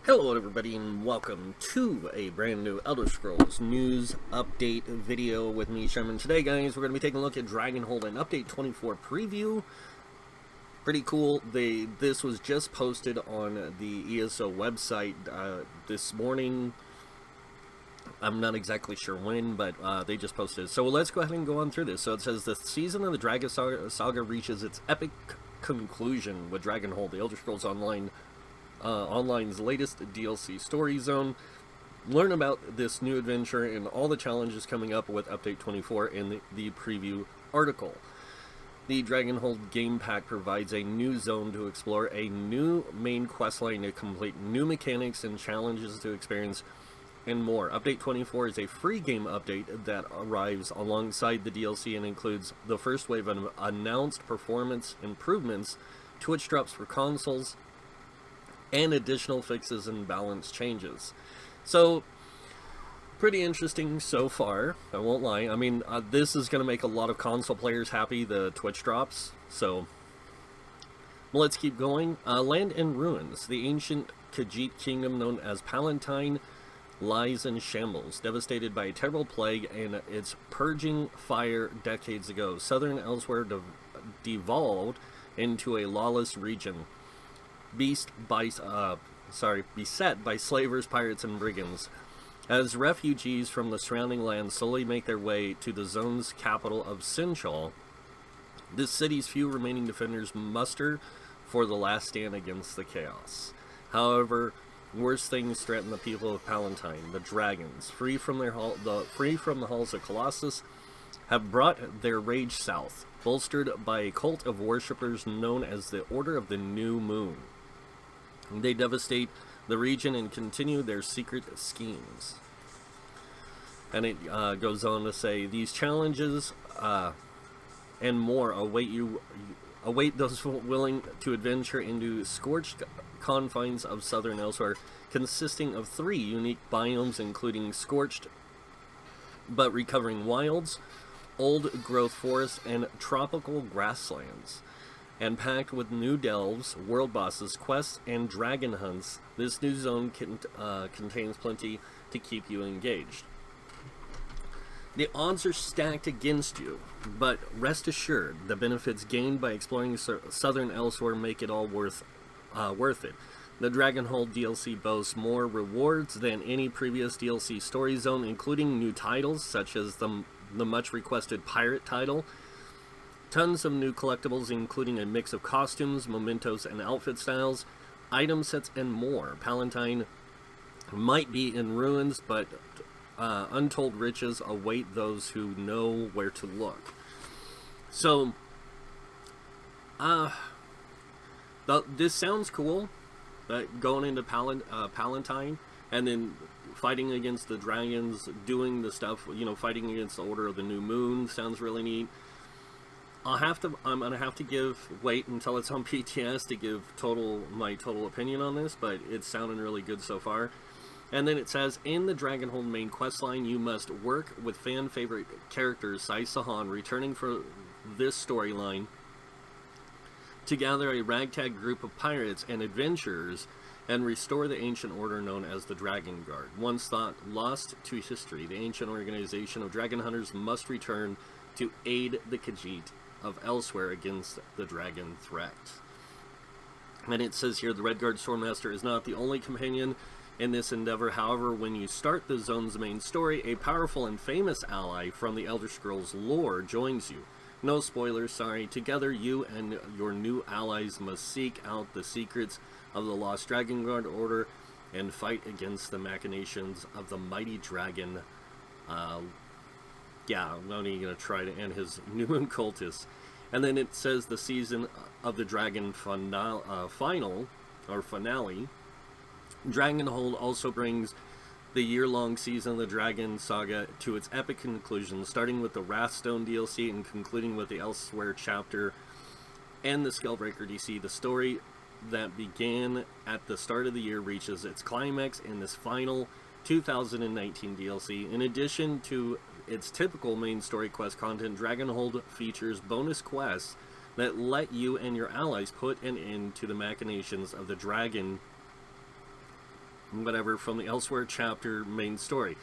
Hello everybody and welcome to a brand new Elder Scrolls news update video with me, Sherman. Today guys, we're going to be taking a look at Dragonhold and Update 24 preview. Pretty cool. This was just posted on the ESO website this morning. I'm not exactly sure when, but they just posted it. So let's go ahead and go on through this. So it says the season of the Dragon Saga reaches its epic conclusion with Dragonhold, the Elder Scrolls Online's latest DLC story zone. Learn about this new adventure and all the challenges coming up with Update 24 in the preview article. The Dragonhold game pack provides a new zone to explore, a new main questline to complete, new mechanics and challenges to experience, and more. Update 24 is a free game update that arrives alongside the DLC and includes the first wave of announced performance improvements, Twitch drops for consoles, and additional fixes and balance changes. So, pretty interesting so far, I won't lie. I mean, this is going to make a lot of console players happy, the Twitch drops. So, let's keep going. Land in ruins. The ancient Khajiit kingdom known as Palatine lies in shambles, devastated by a terrible plague and its purging fire decades ago. Southern Elsewhere devolved into a lawless region, beset by slavers, pirates, and brigands. As refugees from the surrounding lands slowly make their way to the zone's capital of Sinchal, this city's few remaining defenders muster for the last stand against the chaos. However, worse things threaten the people of Palatine. The dragons, free from the halls of Colossus, have brought their rage south, bolstered by a cult of worshippers known as the Order of the New Moon. They devastate the region and continue their secret schemes. And it goes on to say, these challenges and more await those willing to adventure into scorched confines of Southern Elsewhere, consisting of 3 unique biomes, including scorched but recovering wilds, old-growth forests, and tropical grasslands. And packed with new delves, world bosses, quests, and dragon hunts, this new zone contains plenty to keep you engaged. The odds are stacked against you, but rest assured, the benefits gained by exploring Southern Elsewhere make it all worth it. The Dragonhold DLC boasts more rewards than any previous DLC story zone, including new titles such as the much-requested pirate title, tons of new collectibles, including a mix of costumes, mementos, and outfit styles, item sets, and more. Palatine might be in ruins, but untold riches await those who know where to look. So, this sounds cool, going into Palatine, and then fighting against the dragons, doing the stuff, fighting against the Order of the New Moon sounds really neat. I'm gonna have to wait until it's on PTS to give my total opinion on this, but it's sounding really good so far. And then it says, in the Dragonhold main questline, you must work with fan favorite characters Sai Sahan, returning for this storyline, to gather a ragtag group of pirates and adventurers and restore the ancient order known as the Dragon Guard. Once thought lost to history, the ancient organization of dragon hunters must return to aid the Khajiit of Elsewhere against the dragon threat. And it says here, the Redguard Swordmaster is not the only companion in this endeavor. However, when you start the zone's main story, a powerful and famous ally from the Elder Scrolls lore joins you. No spoilers, sorry. Together, you and your new allies must seek out the secrets of the Lost Dragon Guard Order and fight against the machinations of the mighty dragon. I'm only going to try to end his New Moon cultists. And then it says the season of the Dragon finale. Dragonhold also brings the year-long season of the Dragon Saga to its epic conclusion, starting with the Wrathstone DLC and concluding with the Elsewhere chapter and the Skullbreaker DC. The story that began at the start of the year reaches its climax in this final 2019 DLC. In addition to its typical main story quest content, Dragonhold features bonus quests that let you and your allies put an end to the machinations of the dragon whatever from the Elsewhere chapter main story.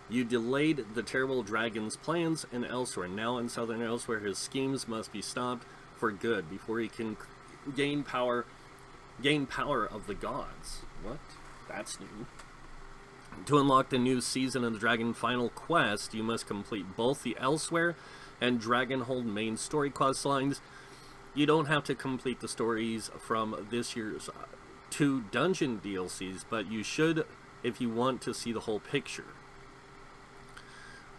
You delayed the terrible dragon's plans in Elsewhere. Now in Southern Elsewhere, his schemes must be stopped for good before he can gain power of the gods. What? That's new. To unlock the new season of the Dragon Final Quest, you must complete both the Elsewhere and Dragonhold main story quest lines. You don't have to complete the stories from this year's 2 dungeon DLCs, but you should if you want to see the whole picture.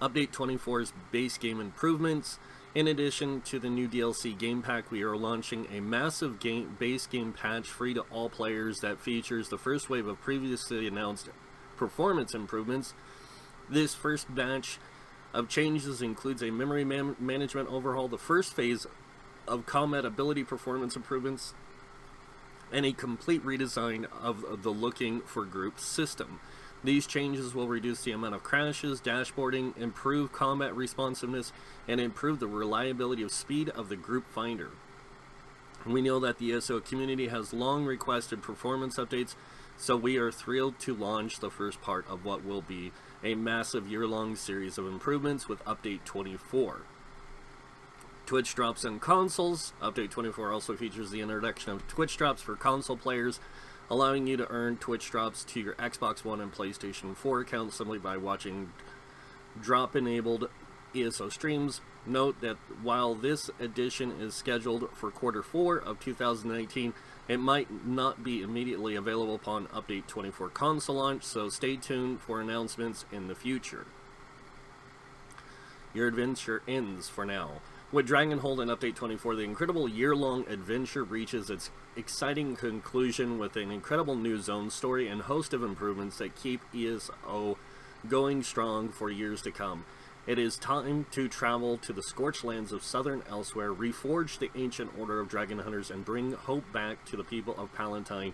Update 24's base game improvements. In addition to the new DLC game pack, we are launching a massive base game patch free to all players that features the first wave of previously announced performance improvements. This first batch of changes includes a memory management overhaul, the first phase of combat ability performance improvements, and a complete redesign of the Looking for Group system. These changes will reduce the amount of crashes, dashboarding, improve combat responsiveness, and improve the reliability of speed of the group finder. We know that the ESO community has long requested performance updates, so we are thrilled to launch the first part of what will be a massive year-long series of improvements with Update 24. Twitch drops and consoles. Update 24 also features the introduction of Twitch drops for console players, allowing you to earn Twitch drops to your Xbox One and PlayStation 4 accounts simply by watching drop-enabled ESO streams. Note that while this edition is scheduled for Q4 of 2019, it might not be immediately available upon Update 24 console launch, so stay tuned for announcements in the future. Your adventure ends for now. With Dragonhold and Update 24, the incredible year-long adventure reaches its exciting conclusion with an incredible new zone story and host of improvements that keep ESO going strong for years to come. It is time to travel to the scorched lands of Southern Elsewhere, reforge the ancient order of dragon hunters, and bring hope back to the people of Palatine.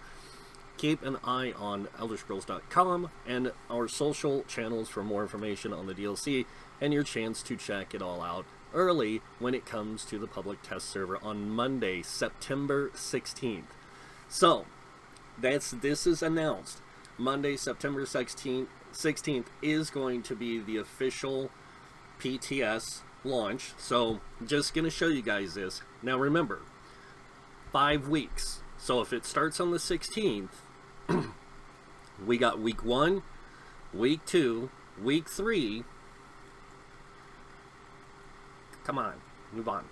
Keep an eye on ElderScrolls.com and our social channels for more information on the DLC and your chance to check it all out early when it comes to the public test server on Monday, September 16th. So, this is announced. Monday, September 16th is going to be the official PTS launch. So, just going to show you guys this. Now remember, 5 weeks. So if it starts on the 16th, we got week 1, week 2, week 3. Come on, move on.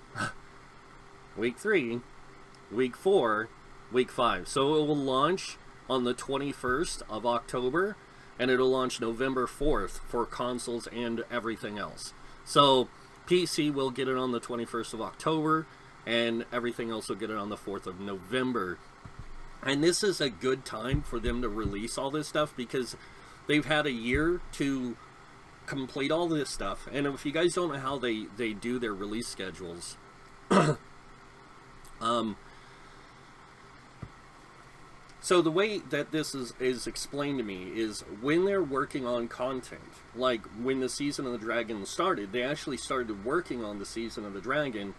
Week 3, week 4, week 5. So it will launch on the 21st of October, and it'll launch November 4th for consoles and everything else. So PC will get it on the 21st of October, and everything else will get it on the 4th of November. And this is a good time for them to release all this stuff because they've had a year to complete all this stuff. And if you guys don't know how they do their release schedules, so the way that this is explained to me is when they're working on content, like when the Season of the Dragon started, they actually started working on the Season of the Dragon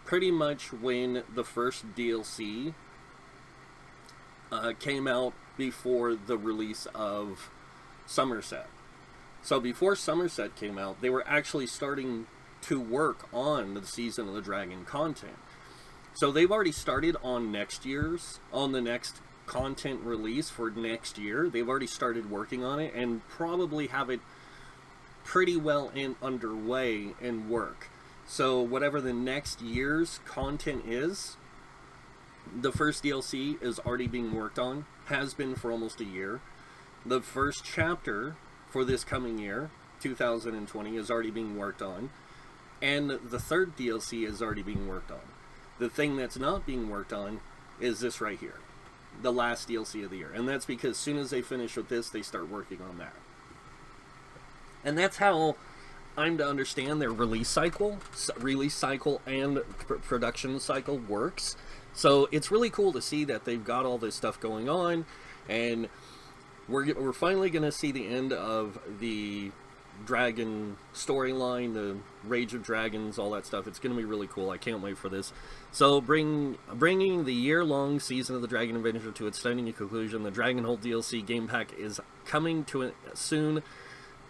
pretty much when the first DLC came out before the release of Somerset. So before Somerset came out, they were actually starting to work on the Season of the Dragon content. So they've already started on the next content release for next year. They've already started working on it and probably have it pretty well underway in work. So whatever the next year's content is, the first DLC is already being worked on, has been for almost a year. The first chapter for this coming year, 2020, is already being worked on, and the third DLC is already being worked on. The thing that's not being worked on is this right here, the last DLC of the year, and that's because as soon as they finish with this, they start working on that. And that's how I'm to understand their release cycle and production cycle works. So it's really cool to see that they've got all this stuff going on, and we're finally going to see the end of the dragon storyline, the Rage of Dragons, all that stuff. It's going to be really cool. I can't wait for this. So, bringing the year-long season of the Dragon Adventure to its stunning conclusion, the Dragonhold DLC game pack is coming to it soon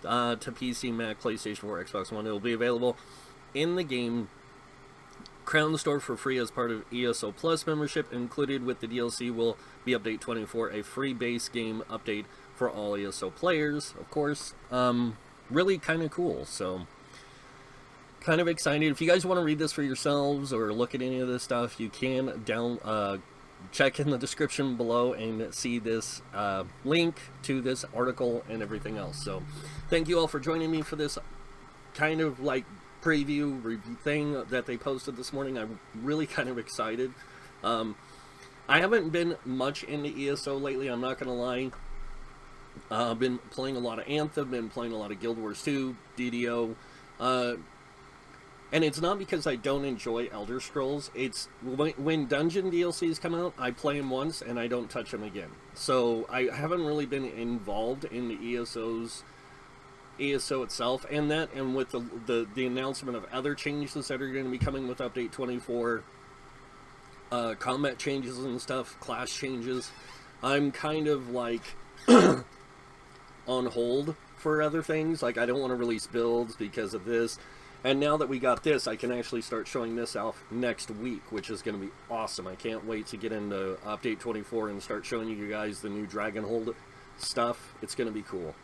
to PC, Mac, PlayStation 4, Xbox One. It will be available in the game Crown Store for free as part of ESO Plus membership. Included with the DLC will be Update 24, a free base game update for all ESO players, of course. Really kind of cool, so kind of excited. If you guys want to read this for yourselves or look at any of this stuff, you can check in the description below and see this link to this article and everything else. So thank you all for joining me for this kind of like preview review thing that they posted this morning. I'm really kind of excited. I haven't been much into ESO lately, I'm not gonna lie. I've been playing a lot of Anthem, been playing a lot of Guild Wars 2, DDO, and it's not because I don't enjoy Elder Scrolls. It's when dungeon DLCs come out, I play them once and I don't touch them again. So I haven't really been involved in the ESO itself, and with the announcement of other changes that are going to be coming with Update 24, combat changes and stuff, class changes, I'm kind of like on hold for other things. Like, I don't want to release builds because of this. And now that we got this, I can actually start showing this off next week, which is going to be awesome. I can't wait to get into Update 24 and start showing you guys the new Dragonhold stuff. It's going to be cool.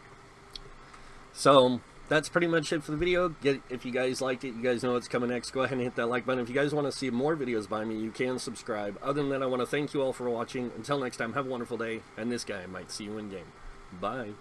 So, that's pretty much it for the video. If you guys liked it, you guys know what's coming next. Go ahead and hit that like button. If you guys want to see more videos by me, you can subscribe. Other than that, I want to thank you all for watching. Until next time, have a wonderful day. And this guy might see you in game. Bye.